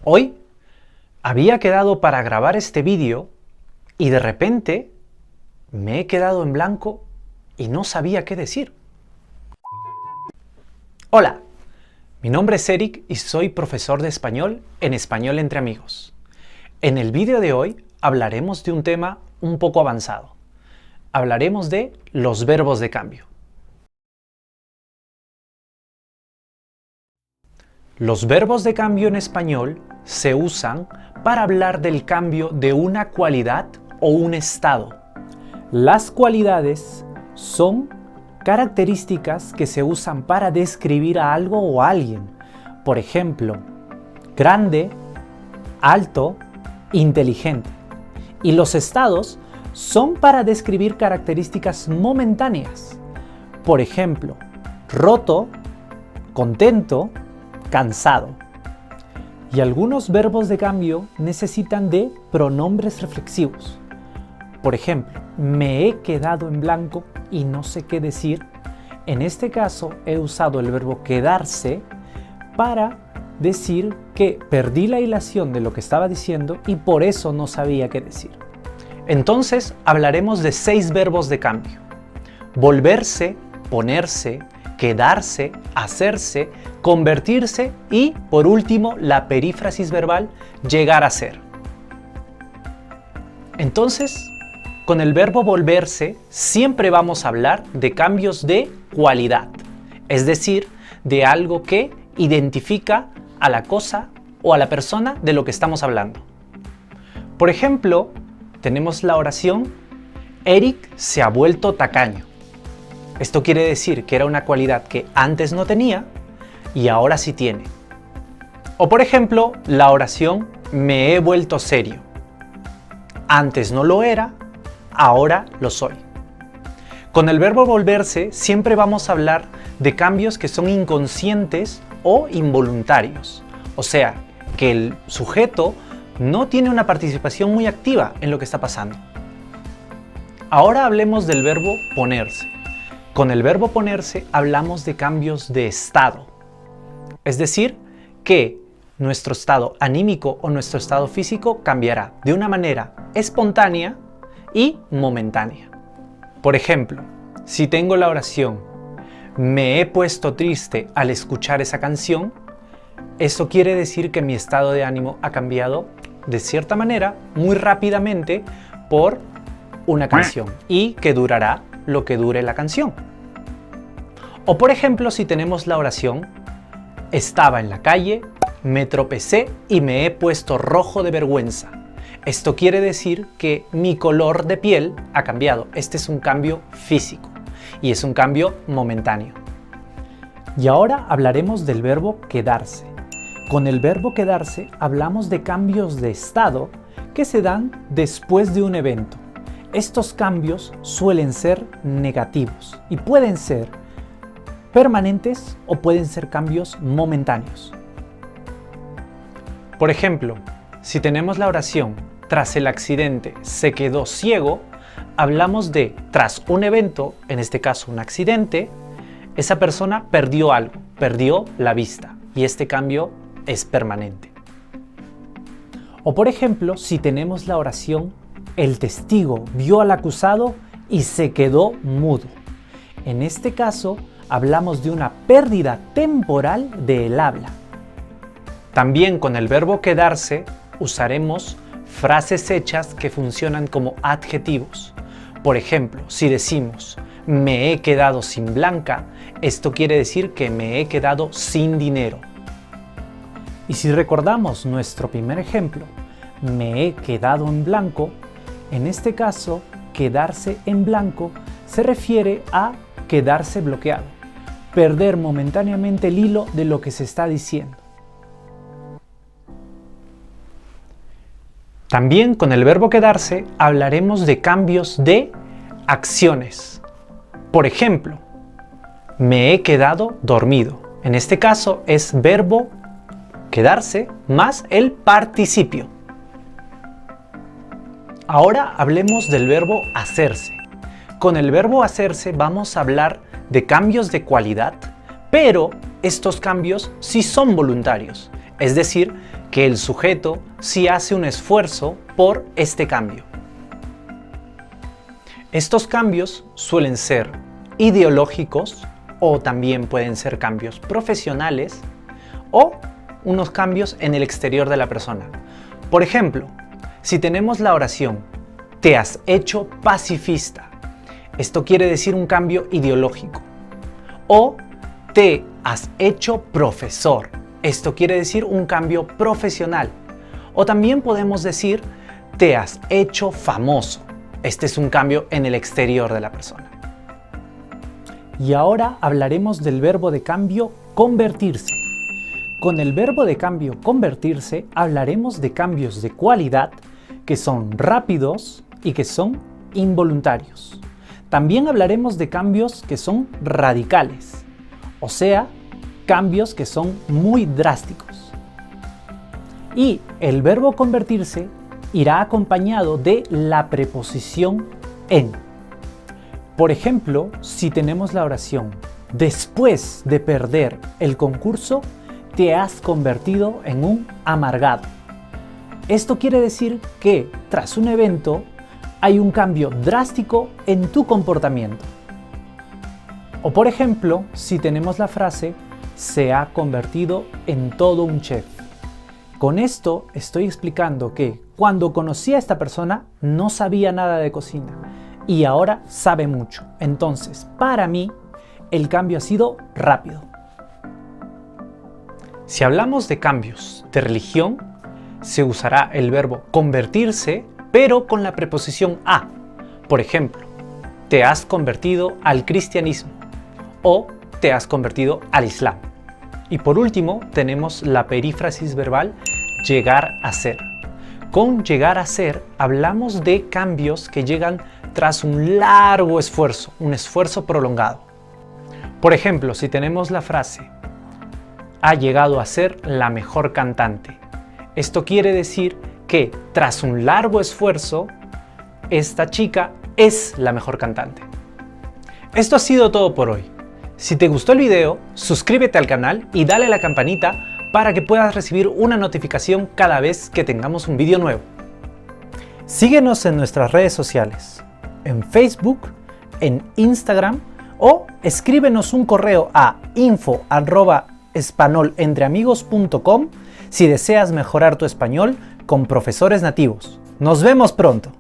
Hoy había quedado para grabar este vídeo y de repente me he quedado en blanco y no sabía qué decir. Hola, mi nombre es Eric y soy profesor de español en Español entre Amigos. En el vídeo de hoy hablaremos de un tema un poco avanzado. Hablaremos de los verbos de cambio. Los verbos de cambio en español se usan para hablar del cambio de una cualidad o un estado. Las cualidades son características que se usan para describir a algo o a alguien. Por ejemplo, grande, alto, inteligente. Y los estados son para describir características momentáneas. Por ejemplo, roto, contento, cansado. Y algunos verbos de cambio necesitan de pronombres reflexivos. Por ejemplo, me he quedado en blanco y no sé qué decir. En este caso he usado el verbo quedarse para decir que perdí la hilación de lo que estaba diciendo y por eso no sabía qué decir. Entonces hablaremos de 6 verbos de cambio: volverse, ponerse, quedarse, hacerse, convertirse y, por último, la perífrasis verbal llegar a ser. Entonces, con el verbo volverse siempre vamos a hablar de cambios de cualidad, es decir, de algo que identifica a la cosa o a la persona de lo que estamos hablando. Por ejemplo, tenemos la oración Eric se ha vuelto tacaño. Esto quiere decir que era una cualidad que antes no tenía y ahora sí tiene. O por ejemplo, la oración me he vuelto serio. Antes no lo era, ahora lo soy. Con el verbo volverse siempre vamos a hablar de cambios que son inconscientes o involuntarios. O sea, que el sujeto no tiene una participación muy activa en lo que está pasando. Ahora hablemos del verbo ponerse. Con el verbo ponerse hablamos de cambios de estado. Es decir, que nuestro estado anímico o nuestro estado físico cambiará de una manera espontánea y momentánea. Por ejemplo, si tengo la oración me he puesto triste al escuchar esa canción, eso quiere decir que mi estado de ánimo ha cambiado de cierta manera muy rápidamente por una canción y que durará lo que dure la canción. O por ejemplo, si tenemos la oración estaba en la calle, me tropecé y me he puesto rojo de vergüenza. Esto quiere decir que mi color de piel ha cambiado. Este es un cambio físico y es un cambio momentáneo. Y ahora hablaremos del verbo quedarse. Con el verbo quedarse hablamos de cambios de estado que se dan después de un evento. Estos cambios suelen ser negativos y pueden ser permanentes o pueden ser cambios momentáneos. Por ejemplo, si tenemos la oración tras el accidente se quedó ciego, hablamos de tras un evento, en este caso un accidente, esa persona perdió algo, perdió la vista y este cambio es permanente. O por ejemplo, si tenemos la oración el testigo vio al acusado y se quedó mudo. En este caso, hablamos de una pérdida temporal del habla. También con el verbo quedarse usaremos frases hechas que funcionan como adjetivos. Por ejemplo, si decimos me he quedado sin Blanca, esto quiere decir que me he quedado sin dinero. Y si recordamos nuestro primer ejemplo, me he quedado en blanco, en este caso, quedarse en blanco se refiere a quedarse bloqueado, perder momentáneamente el hilo de lo que se está diciendo. También con el verbo quedarse hablaremos de cambios de acciones. Por ejemplo, me he quedado dormido. En este caso es verbo quedarse más el participio. Ahora hablemos del verbo hacerse. Con el verbo hacerse vamos a hablar de cambios de cualidad, pero estos cambios sí son voluntarios. es decir, que el sujeto sí hace un esfuerzo por este cambio. Estos cambios suelen ser ideológicos o también pueden ser cambios profesionales o unos cambios en el exterior de la persona. Por ejemplo, si tenemos la oración "te has hecho pacifista", esto quiere decir un cambio ideológico. O "te has hecho profesor", esto quiere decir un cambio profesional. O también podemos decir "te has hecho famoso", este es un cambio en el exterior de la persona. Y ahora hablaremos del verbo de cambio convertirse. Con el verbo de cambio convertirse hablaremos de cambios de cualidad que son rápidos y que son involuntarios. También hablaremos de cambios que son radicales, o sea, cambios que son muy drásticos. Y el verbo convertirse irá acompañado de la preposición en. Por ejemplo, si tenemos la oración "después de perder el concurso, te has convertido en un amargado". Esto quiere decir que tras un evento hay un cambio drástico en tu comportamiento. O por ejemplo, si tenemos la frase "se ha convertido en todo un chef". Con esto estoy explicando que cuando conocí a esta persona no sabía nada de cocina y ahora sabe mucho. Entonces, para mí, el cambio ha sido rápido. Si hablamos de cambios de religión, se usará el verbo convertirse, pero con la preposición a. Por ejemplo, "te has convertido al cristianismo" o "te has convertido al islam". Y por último, tenemos la perífrasis verbal llegar a ser. Con llegar a ser hablamos de cambios que llegan tras un largo esfuerzo, un esfuerzo prolongado. Por ejemplo, si tenemos la frase "ha llegado a ser la mejor cantante", esto quiere decir que tras un largo esfuerzo, esta chica es la mejor cantante. Esto ha sido todo por hoy. Si te gustó el video, suscríbete al canal y dale a la campanita para que puedas recibir una notificación cada vez que tengamos un video nuevo. Síguenos en nuestras redes sociales, en Facebook, en Instagram o escríbenos un correo a info@españolentreamigos.com si deseas mejorar tu español con profesores nativos. ¡Nos vemos pronto!